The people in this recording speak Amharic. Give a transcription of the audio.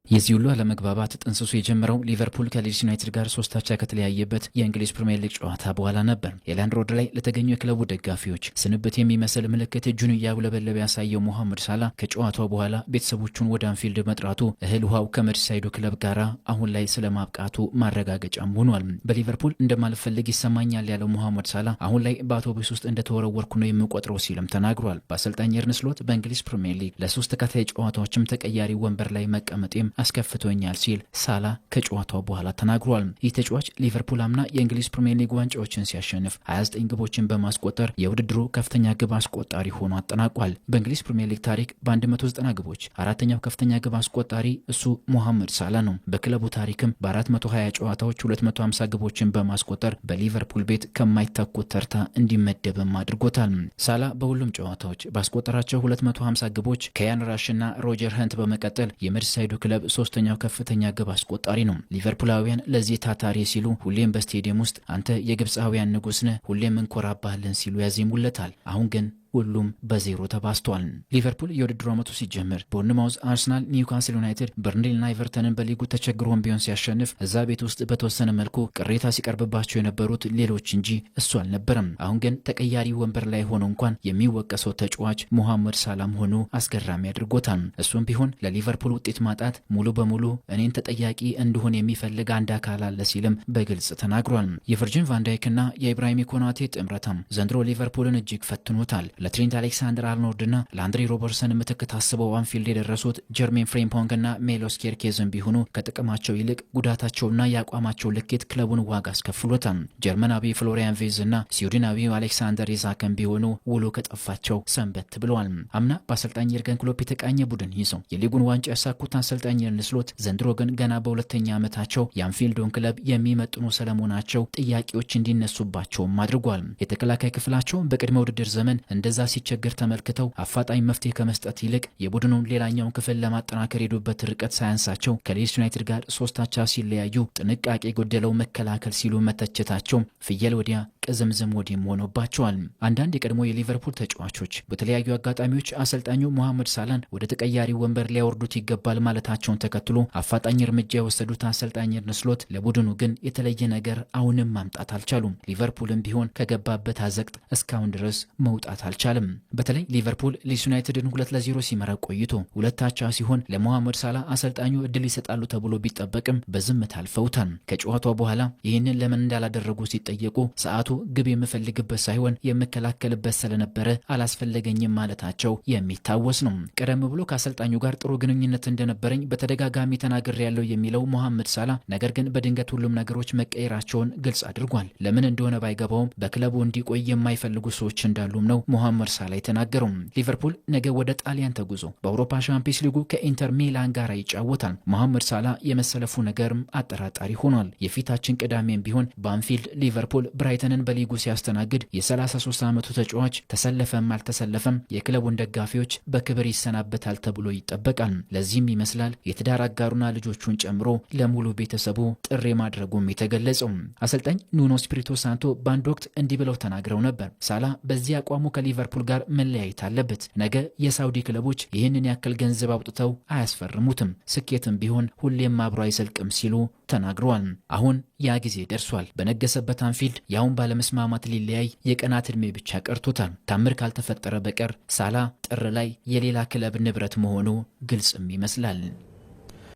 የዚህ ሁሉ አለመግባባት ጥንስሱ የጀመረው ሊቨርፑል ከሊድስ ዩናይትድ ጋር 3-3 ከተለያየበት የእንግሊዝ ፕሪሚየር ሊግ ጨዋታ በኋላ ነበር። ኤላንድ ሮድ ላይ ለተገኙ የክለቡ ደጋፊዎች ስንብት የሚመስል ምልክት እጁን እያውለበለበ ያሳየው ሞሐመድ ሳላ ከጨዋታው በኋላ ቤተሰቦቹን ወደ አንፊልድ መጥራቱ እህል ውሃው ከመርሲሳይዱ ክለብ ጋር አሁን ላይ ስለማብቃቱ ማረጋገጫም ሆኗል። በሊቨርፑል እንደማልፈልግ ይሰማኛል ያለው ሞሐመድ ሳላ አሁን ላይ በአውቶቡስ ውስጥ እንደተወረወርኩ ነው የምቆጥረው ሲልም ተናግሯል። በአሰልጣኝ አርነ ስሎት በእንግሊዝ ፕሪሚየር ሊግ ለ3 ተከታታይ ጨዋታዎችም ተቀያሪ ወንበር ላይ መቀመጤም አስከፍቶኛል ሲል ሳላ ከጨዋታው በኋላ ተናግሯል። ይህ ተጫዋች ሊቨርፑል አምና የእንግሊዝ ፕሪሚየር ሊግ ዋንጫዎችን ሲያሸንፍ 29 ግቦችን በማስቆጠር የውድድሩ ከፍተኛ ግብ አስቆጣሪ ሆኖ አጠናቋል። በእንግሊዝ ፕሪሚየር ሊግ ታሪክ በ190 ግቦች አራተኛው ከፍተኛ ግብ አስቆጣሪ እሱ ሞሐመድ ሳላ ነው። በክለቡ ታሪክም በ420 ጨዋታዎች 250 ግቦችን በማስቆጠር በሊቨርፑል ቤት ከማይተኩት ተርታ እንዲመደብም አድርጎታል። ሳላ በሁሉም ጨዋታዎች ባስቆጠራቸው 250 ግቦች ከያን ራሽና ሮጀር ኸንት በመቀጠል የመርሲሳይዱ ክለብ ሶስተኛው ከፍተኛ ግብ አስቆጣሪ ነው። ሊቨርፑላውያን ለዚህ ታታሪ ሲሉ ሁሌም በስቴዲየም ውስጥ አንተ የግብፃውያን ንጉስ ነህ፣ ሁሌም እንኮራባለን ሲሉ ያዜሙለታል። አሁን ግን ሁሉም በዜሮ ተባስቷል። ሊቨርፑል የውድድሩ ዓመቱ ሲጀምር ቦርንማውዝ፣ አርሰናል፣ ኒውካስል ዩናይትድ፣ በርንሌይና ኤቨርተንን በሊጉ ተቸግሮም ቢሆን ሲያሸንፍ እዛ ቤት ውስጥ በተወሰነ መልኩ ቅሬታ ሲቀርብባቸው የነበሩት ሌሎች እንጂ እሱ አልነበረም። አሁን ግን ተቀያሪ ወንበር ላይ ሆኖ እንኳን የሚወቀሰው ተጫዋች ሞሐመድ ሳላም ሆኖ አስገራሚ አድርጎታል። እሱም ቢሆን ለሊቨርፑል ውጤት ማጣት ሙሉ በሙሉ እኔን ተጠያቂ እንድሆን የሚፈልግ አንድ አካል አለ ሲልም በግልጽ ተናግሯል። የቨርጂን ቫንዳይክና የኢብራሂም ኮናቴ ጥምረታም ዘንድሮ ሊቨርፑልን እጅግ ፈትኖታል። ለትሬንት አሌክሳንደር አርኖልድና ለአንድሬ ሮበርትሰን ምትክ ታስበው አንፊልድ የደረሱት ጀርሜን ፍሬምፖንግና ሜሎስ ኬርኬዝን ቢሆኑ ከጥቅማቸው ይልቅ ጉዳታቸውና የአቋማቸው ልኬት ክለቡን ዋጋ አስከፍሎታል። ጀርመናዊ ፍሎሪያን ቬዝና ስዊድናዊው አሌክሳንደር ኢዛክን ቢሆኑ ውሎ ከጠፋቸው ሰንበት ብለዋል። አምና በአሰልጣኝ የርገን ክሎፕ የተቃኘ ቡድን ይዘው የሊጉን ዋንጫ ያሳኩት አሰልጣኝ አርነ ስሎት ዘንድሮ ግን ገና በሁለተኛ ዓመታቸው የአንፊልዱን ክለብ የሚመጥኑ ስለመሆናቸው ጥያቄዎች እንዲነሱባቸውም አድርጓል። የተከላካይ ክፍላቸው በቅድመ ውድድር ዘመን እንደዛ ሲቸገር ተመልክተው አፋጣኝ መፍትሄ ከመስጠት ይልቅ የቡድኑን ሌላኛውን ክፍል ለማጠናከር ሄዱበት ርቀት ሳያንሳቸው ከሊድስ ዩናይትድ ጋር 3-3 ሲለያዩ ጥንቃቄ የጎደለው መከላከል ሲሉ መተቸታቸው ፍየል ወዲያ ቅዝምዝም ወዲም ሆኖባቸዋል። አንዳንድ የቀድሞ የሊቨርፑል ተጫዋቾች በተለያዩ አጋጣሚዎች አሰልጣኙ ሞሐመድ ሳላን ወደ ተቀያሪ ወንበር ሊያወርዱት ይገባል ማለታቸውን ተከትሎ አፋጣኝ እርምጃ የወሰዱት አሰልጣኝ አርነ ስሎት ለቡድኑ ግን የተለየ ነገር አሁንም ማምጣት አልቻሉም። ሊቨርፑልም ቢሆን ከገባበት አዘቅት እስካሁን ድረስ መውጣት አልቻለም። በተለይ ሊቨርፑል ሊድስ ዩናይትድን 2-0 ሲመራ ቆይቶ 2-2 ሲሆን ለሞሐመድ ሳላ አሰልጣኙ እድል ይሰጣሉ ተብሎ ቢጠበቅም በዝምታ አልፈውታል። ከጨዋታው በኋላ ይህንን ለምን እንዳላደረጉ ሲጠየቁ ሰዓቱ ግብ የምፈልግበት ሳይሆን የምከላከልበት ስለነበረ አላስፈለገኝም ማለታቸው የሚታወስ ነው። ቀደም ብሎ ከአሰልጣኙ ጋር ጥሩ ግንኙነት እንደነበረኝ በተደጋጋሚ ተናግሬያለሁ የሚለው ሞሐመድ ሳላ ነገር ግን በድንገት ሁሉም ነገሮች መቀየራቸውን ግልጽ አድርጓል። ለምን እንደሆነ ባይገባውም በክለቡ እንዲቆይ የማይፈልጉ ሰዎች እንዳሉም ነው ሞሐመድ ሳላ የተናገረው። ሊቨርፑል ነገ ወደ ጣሊያን ተጉዞ በአውሮፓ ሻምፒዮንስ ሊጉ ከኢንተር ሚላን ጋር ይጫወታል። ሞሐመድ ሳላ የመሰለፉ ነገርም አጠራጣሪ ሆኗል። የፊታችን ቅዳሜም ቢሆን በአንፊልድ ሊቨርፑል ብራይተንን በሊጉ ሲያስተናግድ የ33 ዓመቱ ተጫዋች ተሰለፈም አልተሰለፈም የክለቡን ደጋፊዎች በክብር ይሰናበታል ተብሎ ይጠበቃል። ለዚህም ይመስላል የትዳር አጋሩና ልጆቹን ጨምሮ ለሙሉ ቤተሰቡ ጥሪ ማድረጉም የተገለጸው። አሰልጣኝ ኑኖ ስፒሪቶ ሳንቶ በአንድ ወቅት እንዲህ ብለው ተናግረው ነበር። ሳላ በዚህ አቋሙ ከሊቨርፑል ጋር መለያየት አለበት። ነገ የሳውዲ ክለቦች ይህንን ያክል ገንዘብ አውጥተው አያስፈርሙትም። ስኬትም ቢሆን ሁሌም አብሮ አይዘልቅም ሲሉ ተናግረዋል። አሁን ያ ጊዜ ደርሷል። በነገሰበት አንፊልድ ያውን ባለመስማማት ሊለያይ የቀናት ዕድሜ ብቻ ቀርቶታል። ታምር ካልተፈጠረ በቀር ሳላ ጥር ላይ የሌላ ክለብ ንብረት መሆኑ ግልጽም ይመስላል።